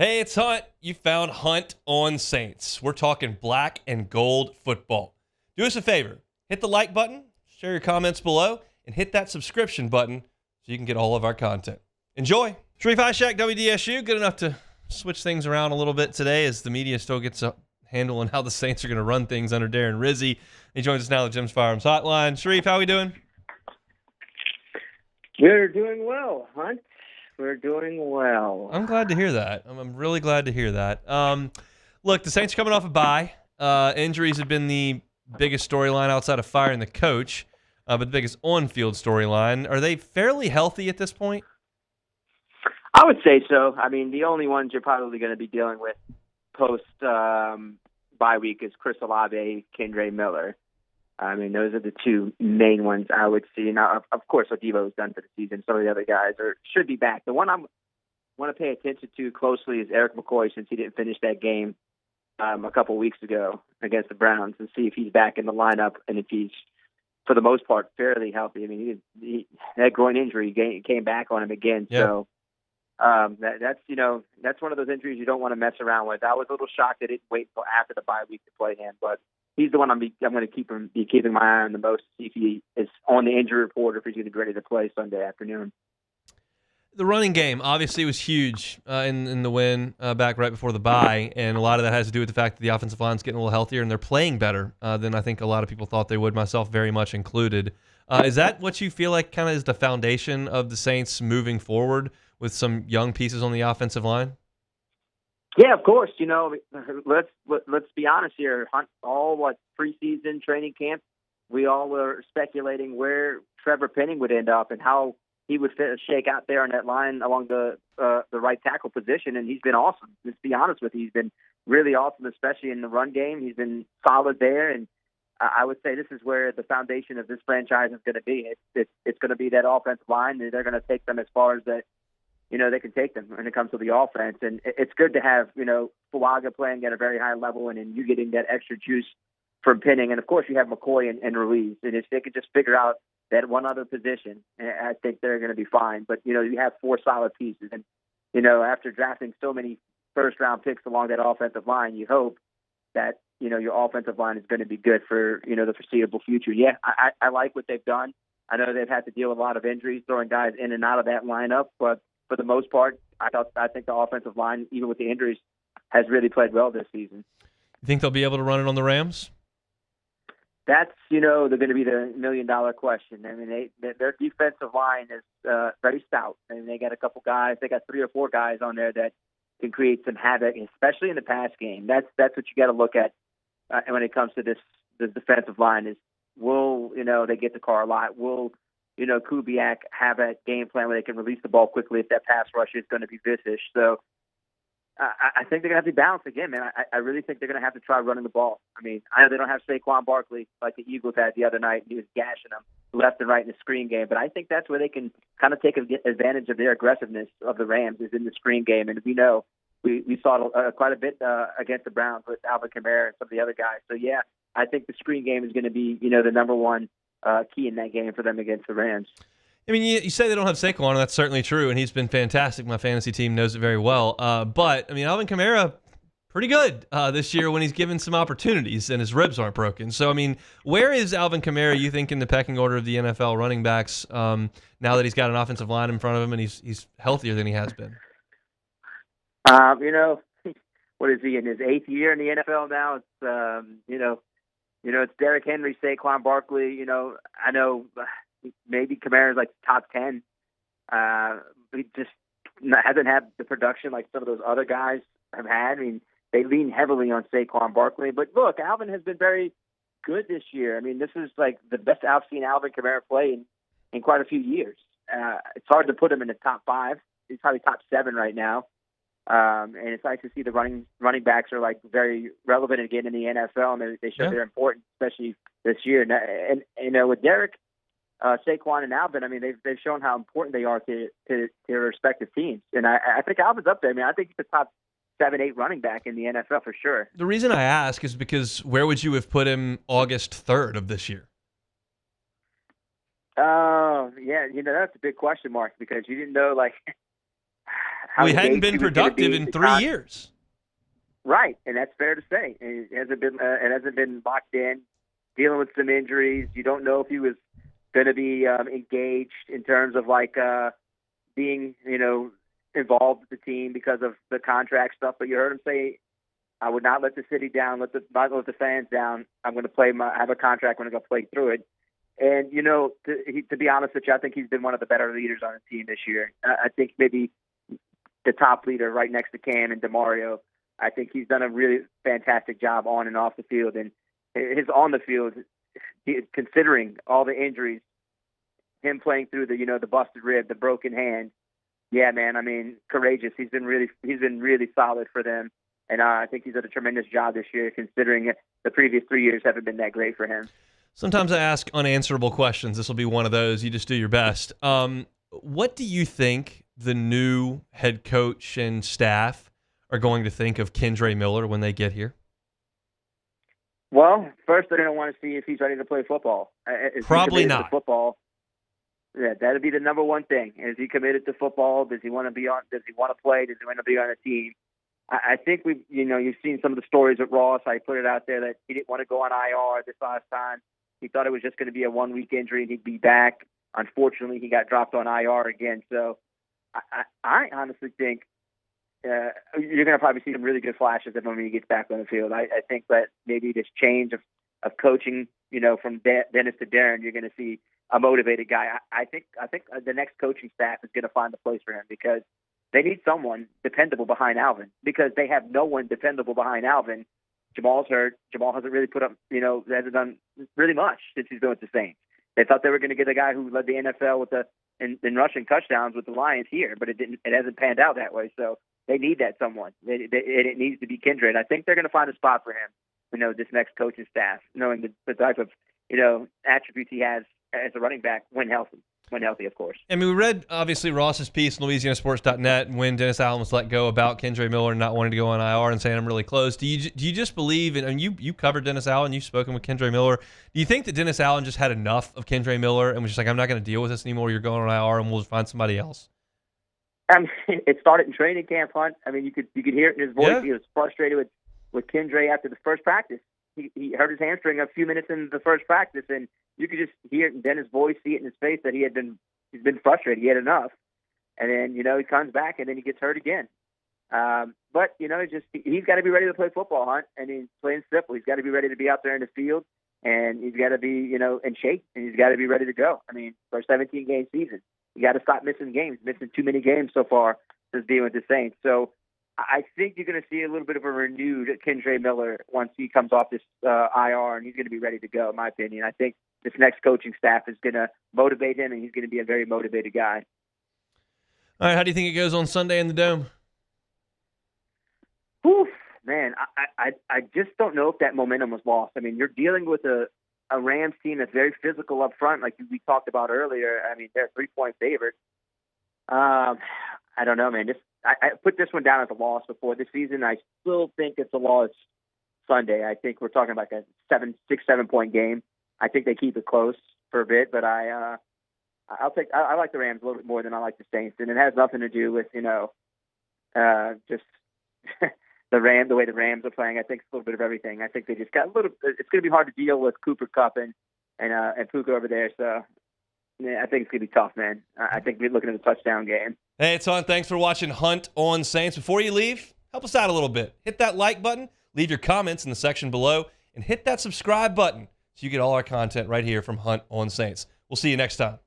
Hey, it's Hunt. You found Hunt on Saints. We're talking black and gold football. Do us a favor. Hit the like button, share your comments below, and hit that subscription button so you can get all of our content. Enjoy. Sharief Ishaq, WDSU, good enough to switch things around a little bit today as the media still gets a handle on how the Saints are going to run things under Darren Rizzi. He joins us now at Jim's Firearms Hotline. Sharief, how are we doing? We're doing well, Hunt. We're doing well. I'm glad to hear that. I'm really glad to hear that. Look, the Saints are coming off a bye. Injuries have been the biggest storyline outside of firing the coach, but the biggest on-field storyline. Are they fairly healthy at this point? I would say so. I mean, the only ones you're probably going to be dealing with post bye week is Chris Olave, Kendre Miller. I mean, those are the two main ones I would see. Now, of course, Odivo's done for the season. Some of the other guys should be back. The one I want to pay attention to closely is Eric McCoy, since he didn't finish that game a couple weeks ago against the Browns, and see if he's back in the lineup and if he's, for the most part, fairly healthy. I mean, he that groin injury came back on him again. Yeah. So that's one of those injuries you don't want to mess around with. I was a little shocked they didn't wait until after the bye week to play him, but he's the one I'm going to be keeping my eye on the most to see if he is on the injury report or if he's going to be ready to play Sunday afternoon. The running game obviously was huge in the win back right before the bye, and a lot of that has to do with the fact that the offensive line's getting a little healthier and they're playing better than I think a lot of people thought they would, myself very much included. Is that what you feel like kind of is the foundation of the Saints moving forward with some young pieces on the offensive line? Yeah, of course. Let's be honest here. Hunt, preseason training camp, we all were speculating where Trevor Penning would end up and how he would shake out there on that line along the right tackle position, and he's been awesome. Let's be honest with you, he's been really awesome, especially in the run game. He's been solid there, and I would say this is where the foundation of this franchise is going to be. It's going to be that offensive line, and they're going to take them as far as that. They can take them when it comes to the offense. And it's good to have, Fuaga playing at a very high level and then you getting that extra juice from Penning. And, of course, you have McCoy and Ruiz. And if they could just figure out that one other position, I think they're going to be fine. But, you have four solid pieces. And, after drafting so many first-round picks along that offensive line, you hope that, your offensive line is going to be good for, the foreseeable future. Yeah, I like what they've done. I know they've had to deal with a lot of injuries, throwing guys in and out of that lineup, but for the most part, I think the offensive line, even with the injuries, has really played well this season. You think they'll be able to run it on the Rams? That's, they're going to be the million-dollar question. I mean, their defensive line is very stout. I mean, they got a couple guys. They got 3 or 4 guys on there that can create some havoc, especially in the pass game. That's what you got to look at when it comes to this defensive line is, will, they get the car a lot? Will Kubiak have a game plan where they can release the ball quickly if that pass rush is going to be vicious. So I think they're going to have to be balanced again, man. I really think they're going to have to try running the ball. I mean, I know they don't have Saquon Barkley like the Eagles had the other night. He was gashing them left and right in the screen game. But I think that's where they can kind of take advantage of their aggressiveness of the Rams is in the screen game. And we know we saw it quite a bit against the Browns with Alvin Kamara and some of the other guys. So, yeah, I think the screen game is going to be, the number one key in that game for them against the Rams. I mean, you say they don't have Saquon, and that's certainly true, and he's been fantastic. My fantasy team knows it very well. But, I mean, Alvin Kamara, pretty good this year when he's given some opportunities and his ribs aren't broken. So, I mean, where is Alvin Kamara, you think, in the pecking order of the NFL running backs now that he's got an offensive line in front of him and he's healthier than he has been? What is he, in his 8th year in the NFL now? It's, it's Derrick Henry, Saquon Barkley. I know maybe Kamara's like top 10. But he just hasn't had the production like some of those other guys have had. I mean, they lean heavily on Saquon Barkley. But look, Alvin has been very good this year. I mean, this is like the best I've seen Alvin Kamara play in quite a few years. It's hard to put him in the top 5. He's probably top 7 right now. And it's nice to see the running backs are like very relevant again in the NFL, and they show they're important, especially this year. And with Derek, Saquon, and Alvin, I mean, they've shown how important they are to their respective teams. And I think Alvin's up there. I mean, I think he's the top 7-8 running back in the NFL for sure. The reason I ask is because where would you have put him August 3rd of this year? Yeah, that's a big question mark because you didn't know, like, how We hadn't engaged been he was gonna productive be in at the 3 time. years. Right, and that's fair to say. And it hasn't been locked in, dealing with some injuries. You don't know if he was going to be engaged in terms of like being, involved with the team because of the contract stuff. But you heard him say, "I would not let the city down, not let the fans down. I'm going to I have a contract. I'm going to go play through it." And to be honest with you, I think he's been one of the better leaders on the team this year. I think maybe the top leader right next to Cam and DeMario. I think he's done a really fantastic job on and off the field, and his on the field, considering all the injuries, him playing through the busted rib, the broken hand. Yeah, man. I mean, courageous. He's been really solid for them, and I think he's done a tremendous job this year, considering the previous 3 years haven't been that great for him. Sometimes I ask unanswerable questions. This will be one of those. You just do your best. What do you think the new head coach and staff are going to think of Kendre Miller when they get here? Well, first they're going to want to see if he's ready to play football. Probably not. Football. Yeah, that'd be the number one thing. Is he committed to football? Does he want to be on? Does he want to play? Does he want to be on a team? I think you've seen some of the stories with Ross. I put it out there that he didn't want to go on IR this last time. He thought it was just going to be a 1 week injury and he'd be back. Unfortunately, he got dropped on IR again. So I honestly think you're going to probably see some really good flashes of him when he gets back on the field. I think that maybe this change of coaching, from Dennis to Darren, you're going to see a motivated guy. I think the next coaching staff is going to find a place for him because they need someone dependable behind Alvin because they have no one dependable behind Alvin. Jamal's hurt. Jamal hasn't really put up, hasn't done really much since he's been with the Saints. They thought they were going to get a guy who led the NFL in rushing touchdowns with the Lions here, but it didn't. It hasn't panned out that way. So they need that someone. It needs to be Kendre, and I think they're going to find a spot for him. This next coaching staff, knowing the type of attributes he has as a running back when healthy. When healthy, of course. I mean, we read, obviously, Ross's piece in LouisianaSports.net when Dennis Allen was let go about Kendre Miller not wanting to go on IR and saying, I'm really close. Do you just believe, and you covered Dennis Allen, you've spoken with Kendre Miller. Do you think that Dennis Allen just had enough of Kendre Miller and was just like, I'm not going to deal with this anymore. You're going on IR and we'll just find somebody else? I mean, it started in training camp, Hunt. I mean, you could hear it in his voice. Yeah. He was frustrated with Kendre after the first practice. He hurt his hamstring a few minutes into the first practice, and you could just hear it in Dennis' voice, see it in his face that he's been frustrated. He had enough. And then, he comes back and then he gets hurt again. But, he's got to be ready to play football, Hunt. I mean, plain and simple. He's got to be ready to be out there in the field, and he's got to be, in shape, and he's got to be ready to go. I mean, for a 17-game season, you got to stop missing games, missing too many games so far since being with the Saints. So I think you're going to see a little bit of a renewed Kendre Miller once he comes off this IR, and he's going to be ready to go, in my opinion. I think this next coaching staff is going to motivate him, and he's going to be a very motivated guy. All right, how do you think it goes on Sunday in the Dome? Oof, man, I just don't know if that momentum was lost. I mean, you're dealing with a Rams team that's very physical up front, like we talked about earlier. I mean, they're a 3-point favorite. I don't know, man. I put this one down as a loss before this season. I still think it's a loss Sunday. I think we're talking about a 7 point game. I think they keep it close for a bit, but I like the Rams a little bit more than I like the Saints, and it has nothing to do with just the way the Rams are playing. I think it's a little bit of everything. I think they just got a little. It's going to be hard to deal with Cooper Kupp and Puka over there. So yeah, I think it's going to be tough, man. I think we're looking at a touchdown game. Hey, it's on. Thanks for watching Hunt on Saints. Before you leave, help us out a little bit. Hit that like button, leave your comments in the section below, and hit that subscribe button so you get all our content right here from Hunt on Saints. We'll see you next time.